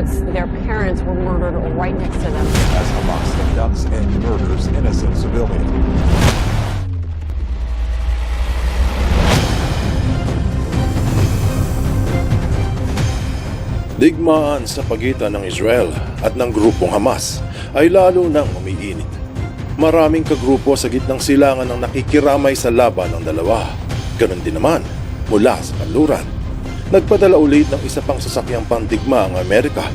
notes their parents were murdered right next to them. As Hamas conducts and murders innocent civilians. Digmaan sa pagitan ng Israel at ng grupong Hamas ay lalo nang umiinit. Maraming kagrupo sa gitnang silangan ang nakikiramay sa laban ng dalawa. Ganon din naman mula sa kanluran. Nagpadala ulit ng isa pang sasakyang pandigma ang Amerika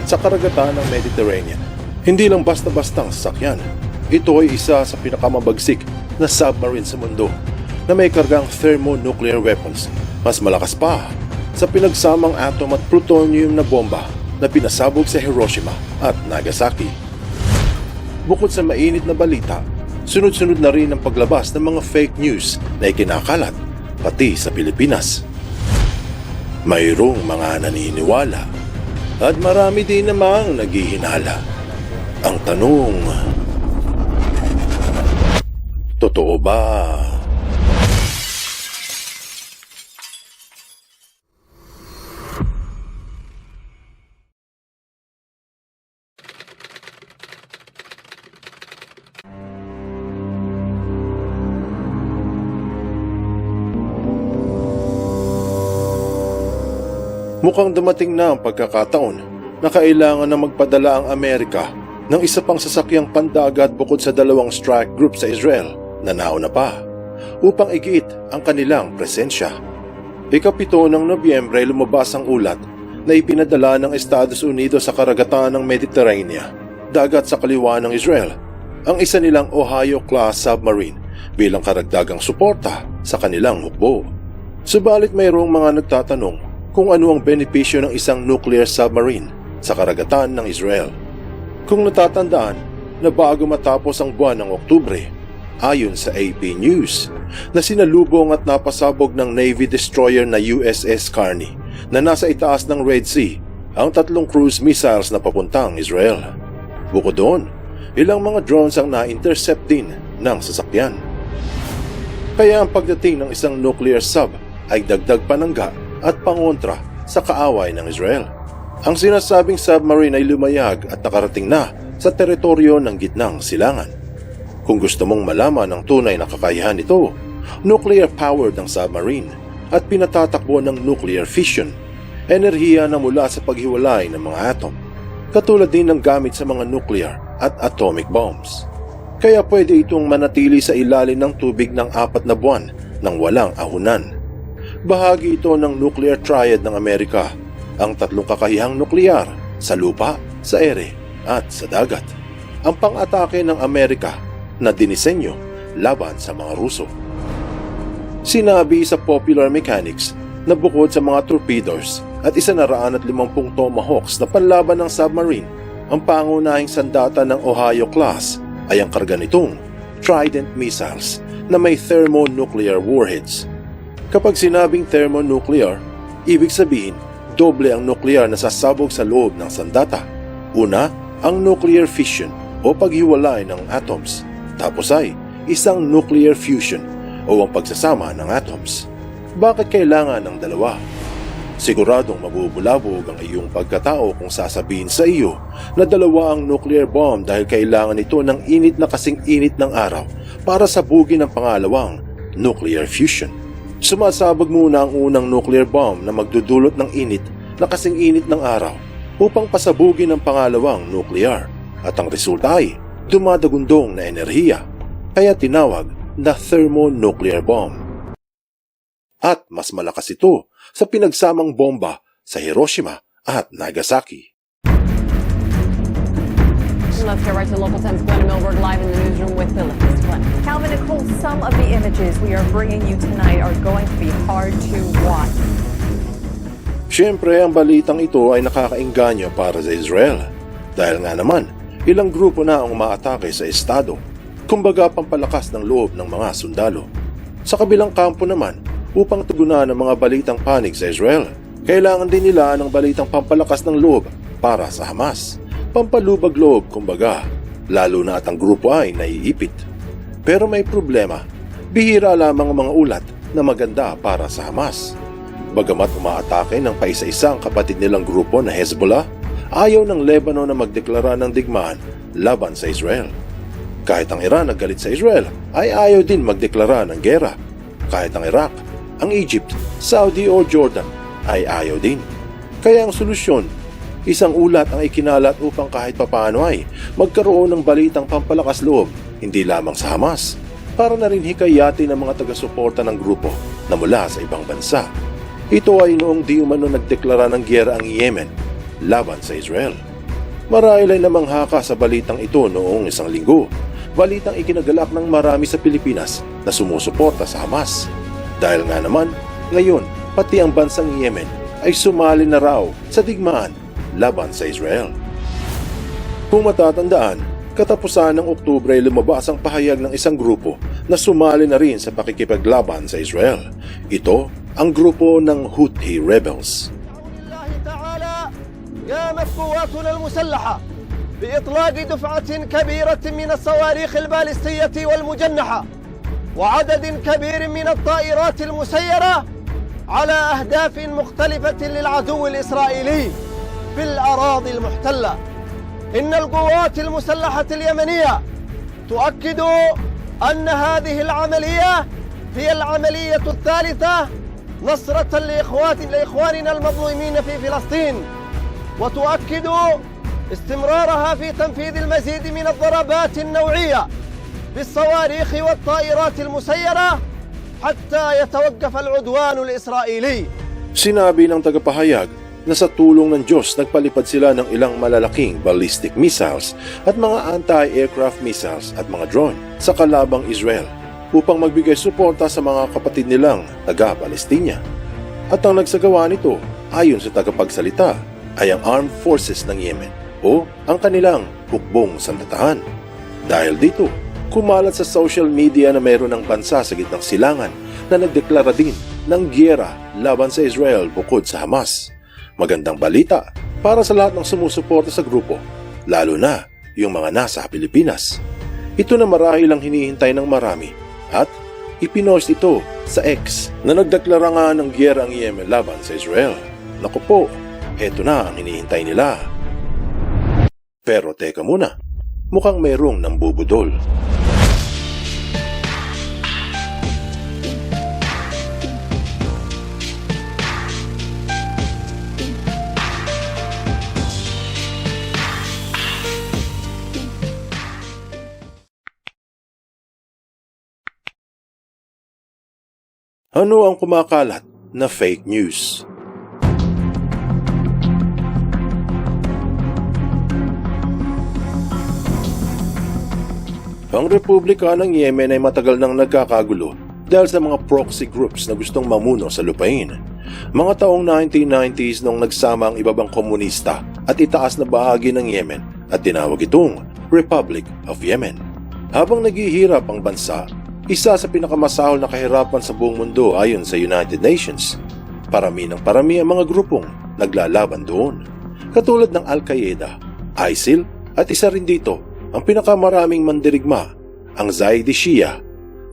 sa karagatan ng Mediterranean. Hindi lang basta-bastang sasakyan. Ito ay isa sa pinakamabagsik na submarine sa mundo na may kargang thermonuclear weapons. Mas malakas pa sa pinagsamang atom at plutonium na bomba na pinasabog sa Hiroshima at Nagasaki. Bukod sa mainit na balita, sunod-sunod na rin ang paglabas ng mga fake news na ikinakalat pati sa Pilipinas. Mayroong mga naniniwala at marami din namang naghihinala. Ang tanong, totoo ba? Mukhang dumating na ang pagkakataon na kailangan na magpadala ang Amerika ng isa pang sasakyang pandagat bukod sa dalawang strike group sa Israel na nauna pa upang igiit ang kanilang presensya. Ika-7 ng Nobyembre lumabas ang ulat na ipinadala ng Estados Unidos sa karagatan ng Mediterranean, dagat sa kaliwa ng Israel, ang isa nilang Ohio-class submarine bilang karagdagang suporta sa kanilang hukbo. Subalit mayroong mga nagtatanong kung ano ang benepisyo ng isang nuclear submarine sa karagatan ng Israel. Kung natatandaan na bago matapos ang buwan ng Oktubre, ayon sa AP News, na sinalubong at napasabog ng Navy destroyer na USS Carney na nasa itaas ng Red Sea ang 3 cruise missiles na papuntang Israel. Bukod doon, ilang mga drones ang na-intercept din ng sasakyan. Kaya ang pagdating ng isang nuclear sub ay dagdag panangga at pangontra sa kaaway ng Israel. Ang sinasabing submarine ay lumayag at nakarating na sa teritoryo ng gitnang silangan. Kung gusto mong malaman ang tunay na kakayahan nito, nuclear-powered ang submarine at pinatatakbo ng nuclear fission, enerhiya na mula sa paghiwalay ng mga atom, katulad din ng gamit sa mga nuclear at atomic bombs. Kaya pwede itong manatili sa ilalim ng tubig ng 4 na buwan nang walang ahunan. Bahagi ito ng nuclear triad ng Amerika, ang 3 kakayahang nuklear sa lupa, sa ere at sa dagat. Ang pang-atake ng Amerika na dinisenyo laban sa mga Ruso. Sinabi sa Popular Mechanics na bukod sa mga torpedoes at 150 Tomahawks na panlaban ng submarine, ang pangunahing sandata ng Ohio class ay ang karga nitong Trident missiles na may thermonuclear warheads. Kapag sinabing thermonuclear, ibig sabihin doble ang nuclear na sasabog sa loob ng sandata. Una, ang nuclear fission o paghiwalay ng atoms. Tapos ay isang nuclear fusion o ang pagsasama ng atoms. Bakit kailangan ng dalawa? Siguradong mabubulabog ang iyong pagkatao kung sasabihin sa iyo na dalawa ang nuclear bomb dahil kailangan ito ng init na kasing init ng araw para sabugin ang pangalawang nuclear fusion. Sumasabog muna ang unang nuclear bomb na magdudulot ng init na kasing init ng araw upang pasabugin ang pangalawang nuclear at ang resulta ay dumadagundong na enerhiya, kaya tinawag na thermonuclear bomb. At mas malakas ito sa pinagsamang bomba sa Hiroshima at Nagasaki. Let's get right to Local 10's Glenn Milberg live in the newsroom with the latest. Glenn. Calvin, Nicole, some of the images we are bringing you tonight are going to be hard to watch. Siyempre, ang balitang ito ay nakakainganyo para sa Israel. Dahil nga naman, ilang grupo na ang umaatake sa estado. Kumbaga pampalakas ng loob ng mga sundalo. Sa kabilang kampo naman, upang tugunan ang mga balitang panig sa Israel, kailangan din nila ng balitang pampalakas ng loob para sa Hamas. Pampalubag loob kumbaga, lalo na at ang grupo ay naiipit. Pero may problema, bihira lamang ang mga ulat na maganda para sa Hamas. Bagamat umaatake ng paisa-isang kapatid nilang grupo na Hezbollah, ayaw ng Lebanon na magdeklara ng digmaan laban sa Israel. Kahit ang Iran na galit sa Israel ay ayaw din magdeklara ng gera. Kahit ang Iraq, ang Egypt, Saudi o Jordan ay ayaw din. Kaya ang solusyon, isang ulat ang ikinalat upang kahit papaano ay magkaroon ng balitang pampalakas loob, hindi lamang sa Hamas, para na rin hikayati ng mga taga-suporta ng grupo na mula sa ibang bansa. Ito ay noong di umano nagdeklara ng giyera ang Yemen laban sa Israel. Marahil ay namangha ka sa balitang ito noong isang linggo. Balitang ikinagalak ng marami sa Pilipinas na sumusuporta sa Hamas. Dahil nga naman, ngayon, pati ang bansang Yemen ay sumali na raw sa digmaan laban sa Israel. Kung matatandaan, katapusan ng Oktubre ay lumabas ang pahayag ng isang grupo na sumali na rin sa pakikipaglaban sa Israel. Ito ang grupo ng Houthi rebels. قامت قواتنا المسلحة بإطلاق دفعة كبيرة من الصواريخ البالستية والمجنحة وعدد كبير من الطائرات المسيرة على أهداف مختلفة للعدو الإسرائيلي في الأراضي المحتلة. إن القوات المسلحة اليمنية تؤكد أن هذه العملية هي العملية الثالثة نصرة لإخواننا المظلومين في فلسطين، وتؤكد استمرارها في تنفيذ المزيد من الضربات النوعية بالصواريخ والطائرات المسيرة حتى يتوقف العدوان الإسرائيلي. Sinabi ng tagapahayag na sa tulong ng Diyos nagpalipad sila ng ilang malalaking ballistic missiles at mga anti-aircraft missiles at mga drone sa kalabang Israel upang magbigay suporta sa mga kapatid nilang taga-Palestina. At ang nagsagawa nito, ayon sa tagapagsalita, ay ang Armed Forces ng Yemen o ang kanilang hukbong sandatahan. Dahil dito, kumalat sa social media na mayroon ng bansa sa gitnang silangan na nagdeklara din ng giyera laban sa Israel bukod sa Hamas. Magandang balita para sa lahat ng sumusuporta sa grupo, lalo na yung mga nasa Pilipinas. Ito na marahil ang hinihintay ng marami at ipinost ito sa X na nagdeklara nga ng giyera ang Yemen laban sa Israel. Naku po, eto na ang hinihintay nila. Pero teka muna, mukhang mayroong nambubudol. Ano ang kumakalat na fake news? Ang Republika ng Yemen ay matagal nang nagkakagulo dahil sa mga proxy groups na gustong mamuno sa lupain. Mga taong 1990s nung nagsama ang ibabang komunista at itaas na bahagi ng Yemen at tinawag itong Republic of Yemen. Habang naghihirap ang bansa, isa sa pinakamasahol na kahirapan sa buong mundo ayon sa United Nations. Parami ng parami ang mga grupong naglalaban doon. Katulad ng Al-Qaeda, ISIL at isa rin dito ang pinakamaraming mandirigma, ang Zaidi Shia,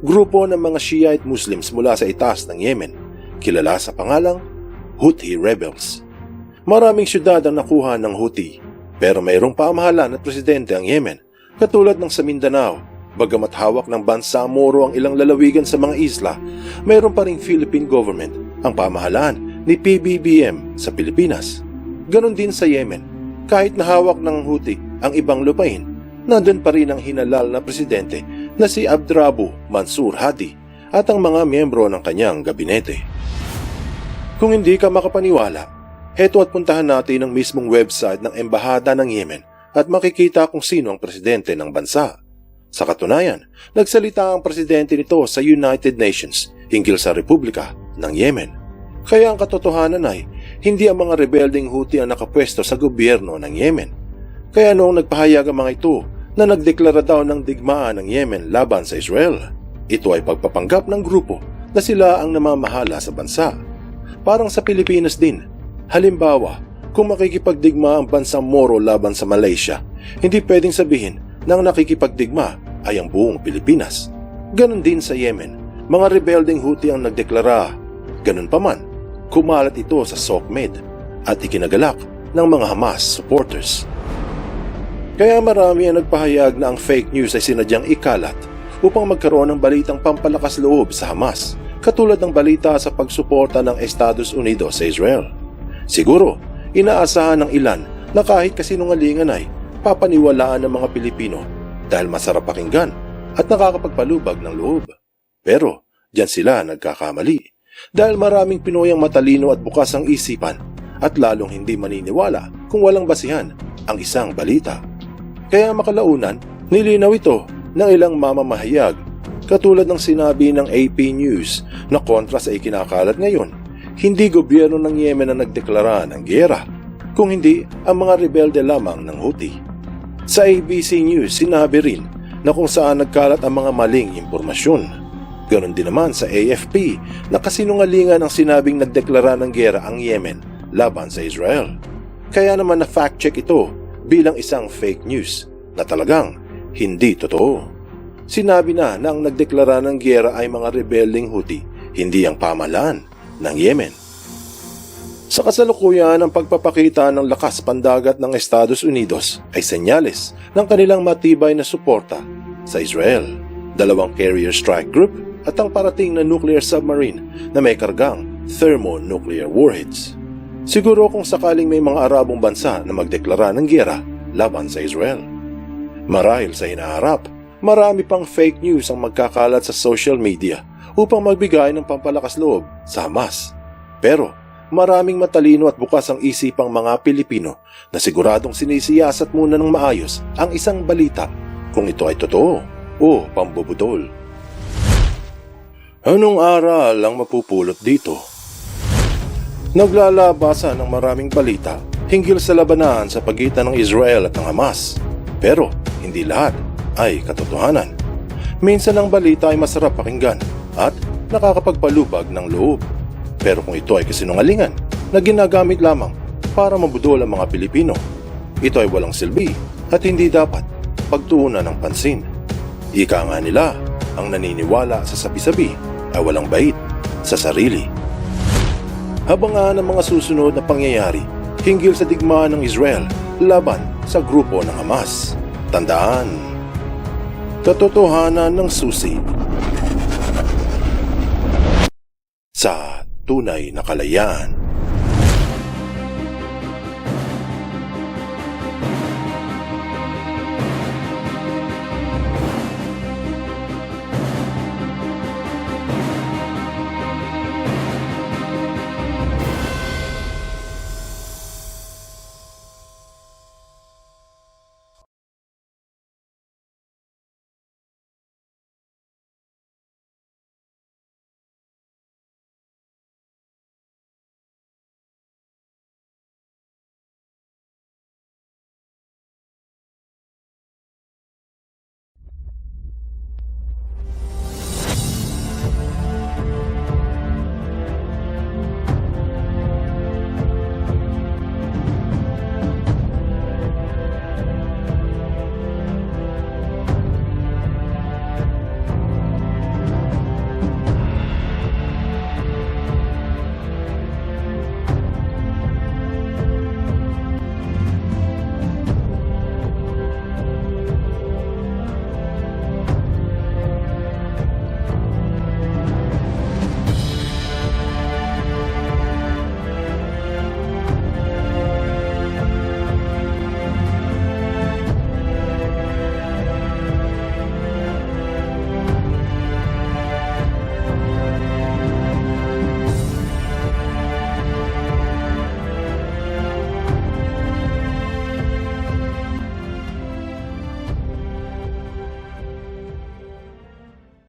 grupo ng mga Shiite Muslims mula sa itaas ng Yemen, kilala sa pangalang Houthi rebels. Maraming syudad ang nakuha ng Houthi, pero mayroong pamahalaan at presidente ang Yemen, katulad ng sa Mindanao. Bagamat hawak ng bansa Moro ang ilang lalawigan sa mga isla, mayroon pa ring Philippine government ang pamahalaan ni PBBM sa Pilipinas. Ganon din sa Yemen. Kahit nahawak ng Houthi ang ibang lupain, nandun pa rin ang hinalal na presidente na si Abdrabu Mansur Hadi at ang mga miyembro ng kanyang gabinete. Kung hindi ka makapaniwala, heto at puntahan natin ang mismong website ng Embahada ng Yemen at makikita kung sino ang presidente ng bansa. Sa katunayan, nagsalita ang presidente nito sa United Nations hinggil sa Republika ng Yemen. Kaya ang katotohanan ay, hindi ang mga rebelding Houthi ang nakapwesto sa gobyerno ng Yemen. Kaya noong nagpahayag ang mga ito na nagdeklara daw ng digmaan ng Yemen laban sa Israel, ito ay pagpapanggap ng grupo na sila ang namamahala sa bansa. Parang sa Pilipinas din, halimbawa, kung makikipagdigma ang bansang Moro laban sa Malaysia, hindi pwedeng sabihin na ang nakikipagdigma ay ang buong Pilipinas. Ganon din sa Yemen, mga rebelding Houthi ang nagdeklara. Ganon pa man, kumalat ito sa SOCMED at ikinagalak ng mga Hamas supporters. Kaya marami ang nagpahayag na ang fake news ay sinadyang ikalat upang magkaroon ng balitang pampalakas loob sa Hamas, katulad ng balita sa pagsuporta ng Estados Unidos sa Israel. Siguro, inaasahan ng ilan na kahit kasinungalingan ay papaniwalaan ng mga Pilipino dahil masarap pakinggan at nakakapagpalubag ng loob. Pero, diyan sila nagkakamali dahil maraming Pinoy ang matalino at bukas ang isipan at lalong hindi maniniwala kung walang basihan ang isang balita. Kaya makalaunan, nilinaw ito ng ilang mamamahayag katulad ng sinabi ng AP News na kontra sa ikinakalat ngayon, hindi gobyerno ng Yemen ang nagdeklara ng giyera, kung hindi ang mga rebelde lamang ng Houthi. Sa ABC News, sinabi rin na kung saan nagkalat ang mga maling impormasyon. Ganon din naman sa AFP na kasinungalingan ang sinabing nagdeklara ng giyera ang Yemen laban sa Israel. Kaya naman na fact check ito bilang isang fake news na talagang hindi totoo. Sinabi na ang nagdeklara ng giyera ay mga rebelding Houthi, hindi ang pamahalaan ng Yemen. Sa kasalukuyan, ang pagpapakita ng lakas pandagat ng Estados Unidos ay senyales ng kanilang matibay na suporta sa Israel, 2 carrier strike group at ang parating na nuclear submarine na may kargang thermonuclear warheads. Siguro kung sakaling may mga Arabong bansa na magdeklara ng giyera laban sa Israel. Marahil sa hinaharap, marami pang fake news ang magkakalat sa social media upang magbigay ng pampalakas loob sa Hamas. Pero maraming matalino at bukas ang isipang mga Pilipino na siguradong sinisiyasat muna ng maayos ang isang balita kung ito ay totoo o pambubudol. Anong aral ang mapupulot dito? Naglalabasan ng maraming balita hinggil sa labanan sa pagitan ng Israel at ng Hamas. Pero hindi lahat ay katotohanan. Minsan ang balita ay masarap pakinggan at nakakapagpalubag ng loob. Pero kung ito ay kasinungalingan na ginagamit lamang para mabudol ang mga Pilipino, ito ay walang silbi at hindi dapat pagtuunan ng pansin. Ika nga nila, ang naniniwala sa sabi-sabi ay walang bait sa sarili. Habangan ang mga susunod na pangyayari hinggil sa digmaan ng Israel laban sa grupo ng Hamas. Tandaan, katotohanan ng susi sa tunay na kalayaan.